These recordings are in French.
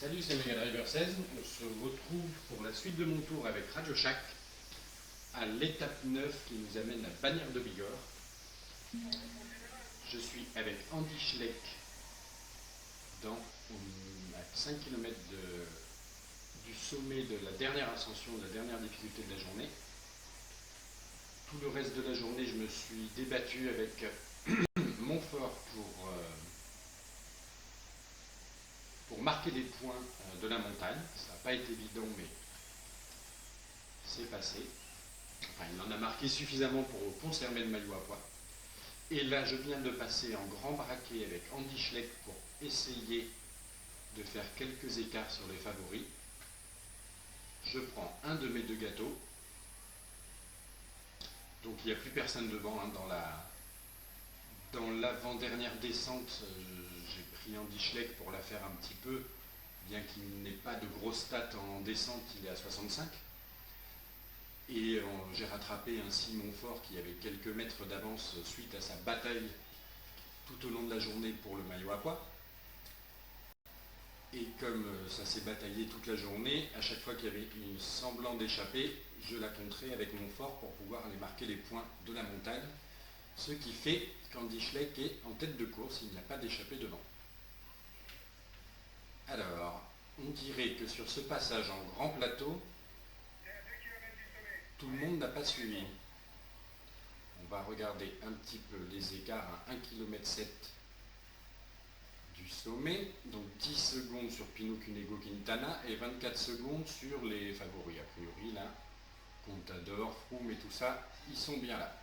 Salut, c'est Megadriver 16. On se retrouve pour la suite de mon tour avec Radio Shack à l'étape 9 qui nous amène à Bagnères de Bigorre. Je suis avec Andy Schleck à 5 km du sommet de la dernière ascension, de la dernière difficulté de la journée. Tout le reste de la journée, je me suis débattu avec Montfort pour marquer les points de la montagne. Ça n'a pas été évident, mais c'est passé. Enfin, il en a marqué suffisamment pour conserver le maillot à pois. Et là, je viens de passer en grand braquet avec Andy Schleck pour essayer de faire quelques écarts sur les favoris. Je prends un de mes deux gâteaux. Donc il n'y a plus personne devant dans l'avant-dernière descente. J'ai pris Andy Schleck pour la faire un petit peu, bien qu'il n'ait pas de grosses stats en descente, il est à 65. Et j'ai rattrapé ainsi Montfort qui avait quelques mètres d'avance suite à sa bataille tout au long de la journée pour le maillot à pois. Et comme ça s'est bataillé toute la journée, à chaque fois qu'il y avait une semblant d'échappée, je la contrais avec Montfort pour pouvoir aller marquer les points de la montagne. Ce qui fait qu'Andy Schleck est en tête de course, il n'y a pas d'échappée devant. Alors, on dirait que sur ce passage en grand plateau, tout le monde n'a pas suivi. On va regarder un petit peu les écarts à 1,7 km du sommet. Donc 10 secondes sur Pinot Cunego Quintana et 24 secondes sur les favoris. A priori, là, Contador, Froome et tout ça, ils sont bien là.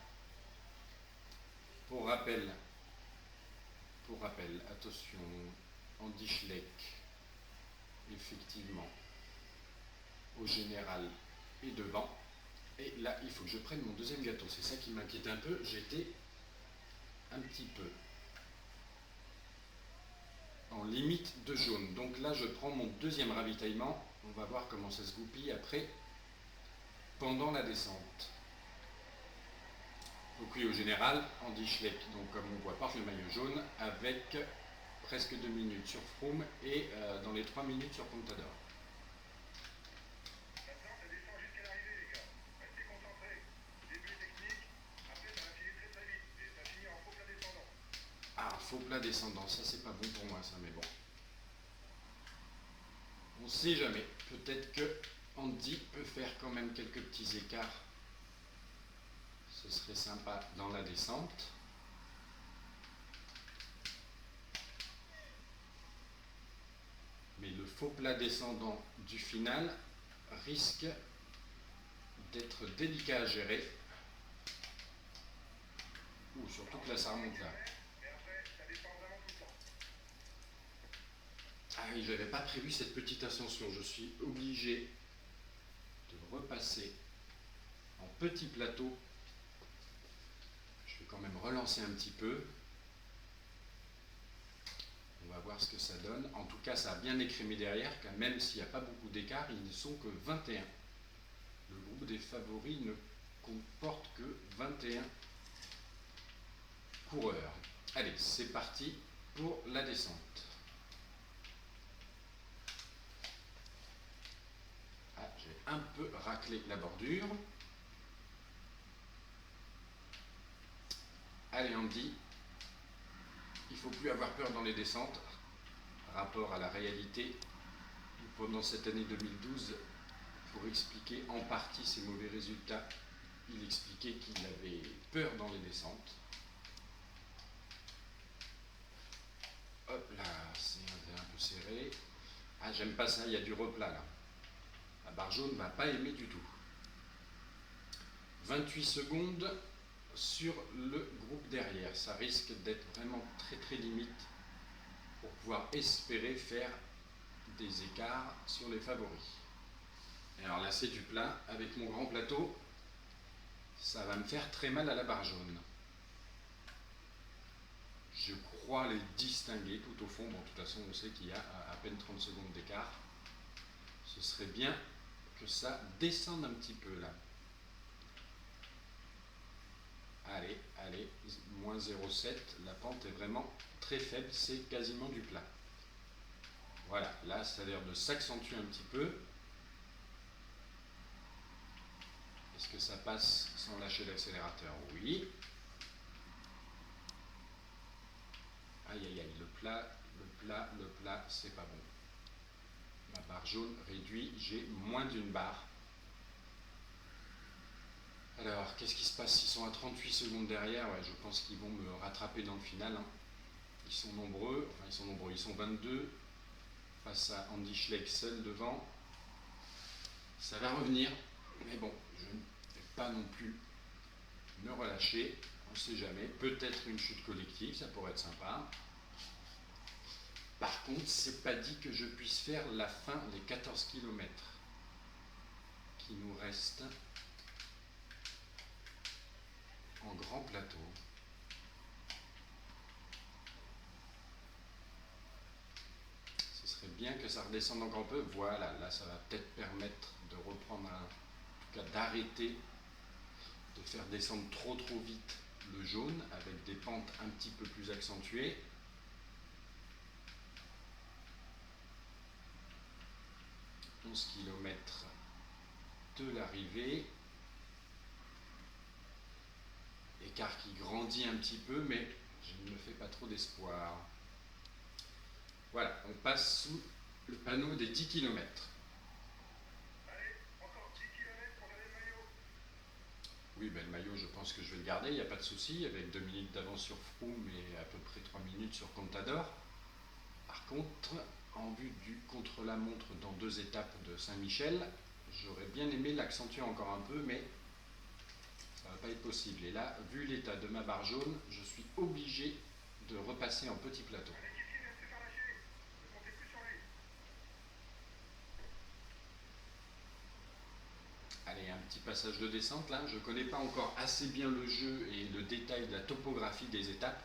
Pour rappel, attention, Andy Schleck, effectivement, au général est devant. Et là, il faut que je prenne mon deuxième gâteau. C'est ça qui m'inquiète un peu. J'étais un petit peu en limite de jaune. Donc là, je prends mon deuxième ravitaillement. On va voir comment ça se goupille après, pendant la descente. Donc oui, au général, Andy Schleck, donc comme on voit, porte le maillot jaune avec presque 2 minutes sur Froome et dans les 3 minutes sur Contador. Ah, faux plat descendant, ça c'est pas bon pour moi ça, mais bon. On sait jamais, peut-être que Andy peut faire quand même quelques petits écarts. Ce serait sympa dans la descente. Mais le faux plat descendant du final risque d'être délicat à gérer. Ouh, surtout que là ça remonte là. Ah oui, je n'avais pas prévu cette petite ascension. Je suis obligé de repasser en petit plateau. Je vais quand même relancer un petit peu. On va voir ce que ça donne. En tout cas, ça a bien écrémé derrière, car même s'il n'y a pas beaucoup d'écart, ils ne sont que 21. Le groupe des favoris ne comporte que 21 coureurs. Allez, c'est parti pour la descente. Ah, j'ai un peu raclé la bordure. Allez Andy, il ne faut plus avoir peur dans les descentes. Rapport à la réalité, pendant cette année 2012, pour expliquer en partie ses mauvais résultats, il expliquait qu'il avait peur dans les descentes. Hop là, c'est un peu serré. Ah, j'aime pas ça, il y a du replat là. La barre jaune ne va pas aimer du tout. 28 secondes sur le groupe derrière. Ça risque d'être vraiment très très limite pour pouvoir espérer faire des écarts sur les favoris. Et alors là, c'est du plat. Avec mon grand plateau, ça va me faire très mal à la barre jaune. Je crois les distinguer tout au fond. Bon, de toute façon, on sait qu'il y a à peine 30 secondes d'écart. Ce serait bien que ça descende un petit peu là. Allez, moins 0,7. La pente est vraiment très faible, c'est quasiment du plat. Voilà, là ça a l'air de s'accentuer un petit peu. Est-ce que ça passe sans lâcher l'accélérateur? Oui. Aïe aïe aïe, le plat, c'est pas bon. Ma barre jaune réduit, j'ai moins d'une barre. Alors, qu'est-ce qui se passe? Ils sont à 38 secondes derrière, ouais, je pense qu'ils vont me rattraper dans le final. Hein. Ils sont nombreux, ils sont 22 face à Andy Schleck seul devant. Ça va revenir, mais bon, je ne vais pas non plus me relâcher, on ne sait jamais. Peut-être une chute collective, ça pourrait être sympa. Par contre, c'est pas dit que je puisse faire la fin des 14 km qui nous restent en grand plateau. Ce serait bien que ça redescende encore un peu. Voilà, là ça va peut-être permettre de reprendre, en tout cas d'arrêter de faire descendre trop vite le jaune avec des pentes un petit peu plus accentuées. « 11 km de l'arrivée. Écart qui grandit un petit peu, mais je ne me fais pas trop d'espoir. » Voilà, on passe sous le panneau des 10 km. Allez, encore 10 km pour donner le maillot. Oui, ben, le maillot, je pense que je vais le garder, il n'y a pas de souci, avec 2 minutes d'avance sur Froome et à peu près 3 minutes sur Contador. Par contre, en vue du contre-la-montre dans 2 étapes de Saint-Michel, j'aurais bien aimé l'accentuer encore un peu, mais ça ne va pas être possible. Et là, vu l'état de ma barre jaune, je suis obligé de repasser en petit plateau. Un équipier vient de se faire lâcher. Ne comptez plus sur lui. Allez, un petit passage de descente là. Je ne connais pas encore assez bien le jeu et le détail de la topographie des étapes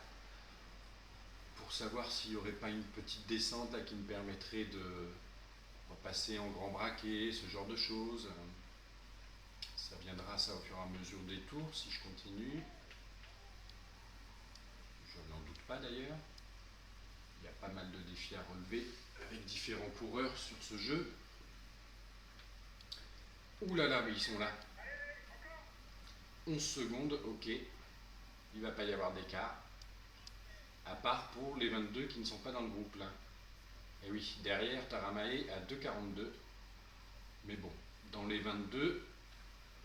pour savoir s'il n'y aurait pas une petite descente là qui me permettrait de repasser en grand braquet, ce genre de choses. Ça viendra ça au fur et à mesure des tours si je continue. Je n'en doute pas d'ailleurs. Il y a pas mal de défis à relever avec différents coureurs sur ce jeu. Ouh là là, mais ils sont là. 11 secondes, ok. Il ne va pas y avoir d'écart. À part pour les 22 qui ne sont pas dans le groupe là. Et oui, derrière Taramae à 2,42. Mais bon, dans les 22,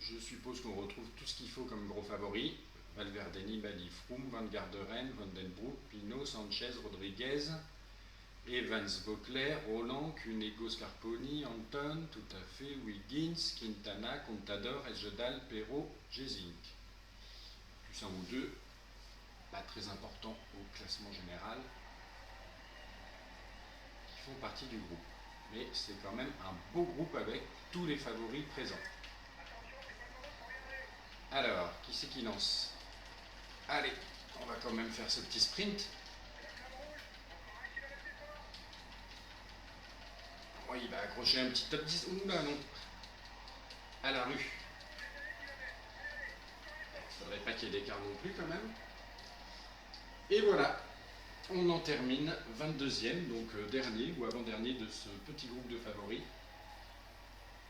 je suppose qu'on retrouve tout ce qu'il faut comme gros favoris. Valverde, Nibali, Froome, Van Garderen, Van den Broek, Pinot, Sanchez, Rodriguez, Evans, Vauclair, Roland, Cunego, Scarponi, Anton, tout à fait, Wiggins, Quintana, Contador, Esjedal, Perrault, Gesink. Plus un ou deux, pas très important au classement général, qui font partie du groupe. Mais c'est quand même un beau groupe avec tous les favoris présents. Alors, qui c'est qui lance? Allez, on va quand même faire ce petit sprint. Oh, il va accrocher un petit top 10. Ouh là, non. À la rue. Il ne faudrait pas qu'il y ait d'écart non plus quand même. Et voilà, on en termine 22e, donc dernier ou avant-dernier de ce petit groupe de favoris.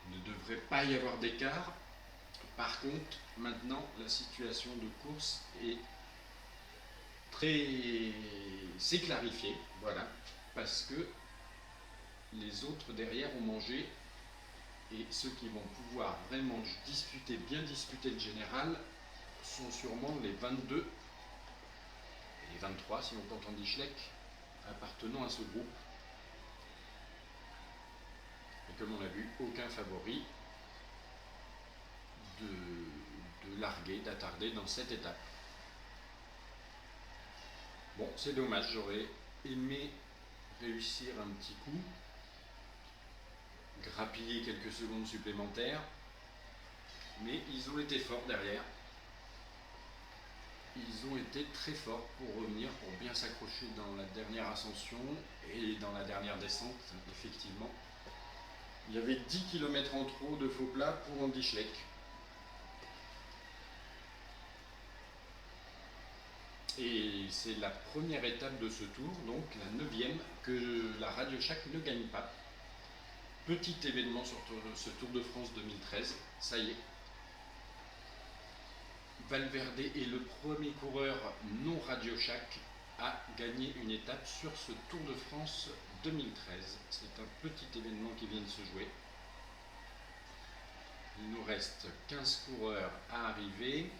Il ne devrait pas y avoir d'écart. Par contre, maintenant, la situation de course est c'est clarifié, voilà, parce que les autres derrière ont mangé et ceux qui vont pouvoir vraiment bien disputer le général sont sûrement les 22 et les 23 si on compte Andy Schleck appartenant à ce groupe. Et comme on a vu, aucun favori de larguer, d'attarder dans cette étape. Bon, c'est dommage, j'aurais aimé réussir un petit coup, grappiller quelques secondes supplémentaires, mais ils ont été forts derrière. Ils ont été très forts pour revenir, pour bien s'accrocher dans la dernière ascension et dans la dernière descente, effectivement. Il y avait 10 km en trop de faux plats pour Andy Schleck. Et c'est la première étape de ce tour, donc la 9e, que la Radio Shack ne gagne pas. Petit événement sur ce Tour de France 2013, ça y est. Valverde est le premier coureur non Radio Shack à gagner une étape sur ce Tour de France 2013. C'est un petit événement qui vient de se jouer. Il nous reste 15 coureurs à arriver.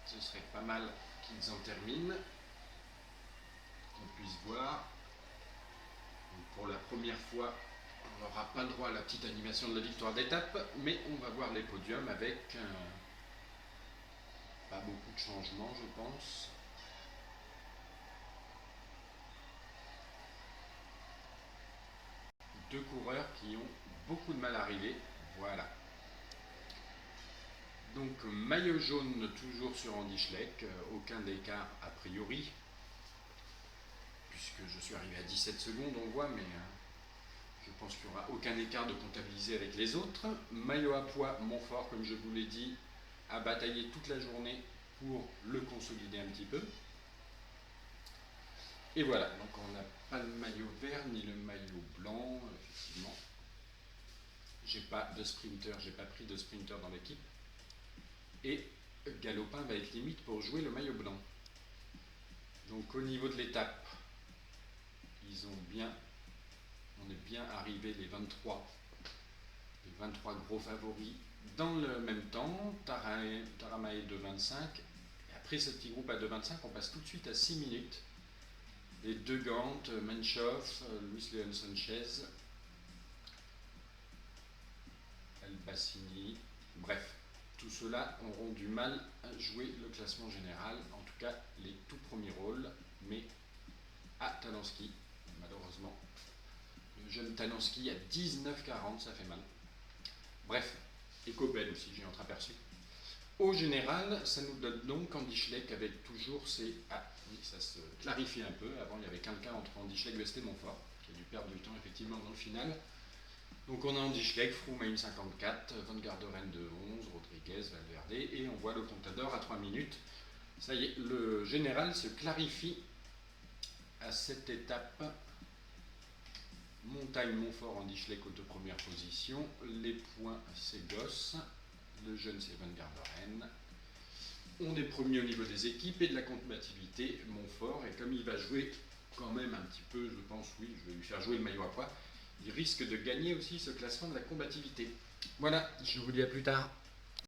Ce serait pas mal qu'ils en terminent, qu'on puisse voir. Donc pour la première fois, on n'aura pas le droit à la petite animation de la victoire d'étape, mais on va voir les podiums avec pas beaucoup de changements, je pense. Deux coureurs qui ont beaucoup de mal à arriver. Voilà. Donc maillot jaune toujours sur Andy Schleck, aucun écart a priori, puisque je suis arrivé à 17 secondes, on voit, mais je pense qu'il n'y aura aucun écart de comptabiliser avec les autres. Maillot à poids, Montfort, comme je vous l'ai dit, a bataillé toute la journée pour le consolider un petit peu. Et voilà, donc on n'a pas le maillot vert ni le maillot blanc, effectivement. J'ai pas de sprinter, j'ai pas pris de sprinter dans l'équipe. Et Galopin va être limite pour jouer le maillot blanc. Donc au niveau de l'étape, on est bien arrivé les 23 gros favoris dans le même temps. Taramae de 25. Et après ce petit groupe à 2,25, on passe tout de suite à 6 minutes. Les deux Gant, Menchoff, Luis Leon Sanchez, Albassini, bref, tout ceux-là auront du mal à jouer le classement général, en tout cas les tout premiers rôles, mais à Talansky, malheureusement. Le jeune Talansky à 19,40, ça fait mal. Bref, et Coppel aussi, j'ai entreaperçu. Au général, ça nous donne donc Andy Schleck avec toujours ses... Ah oui, ça se clarifie un peu. Avant, il y avait quelqu'un entre Andy Schleck, Vesté, Montfort, qui a dû perdre du temps effectivement dans le final. Donc on a Andy Schleck, Froome 54, Van Garderen de 11, Rodriguez, Valverde, et on voit le Contador à 3 minutes. Ça y est, le général se clarifie à cette étape. Montagne, Montfort, Andy Schleck aux deux premières positions. Les points, c'est Goss. Le jeune, c'est Van Garderen. On est premier au niveau des équipes et de la combativité, Montfort. Et comme il va jouer quand même un petit peu, je pense, oui, je vais lui faire jouer le maillot à poids, il risque de gagner aussi ce classement de la combativité. Voilà, je vous dis à plus tard.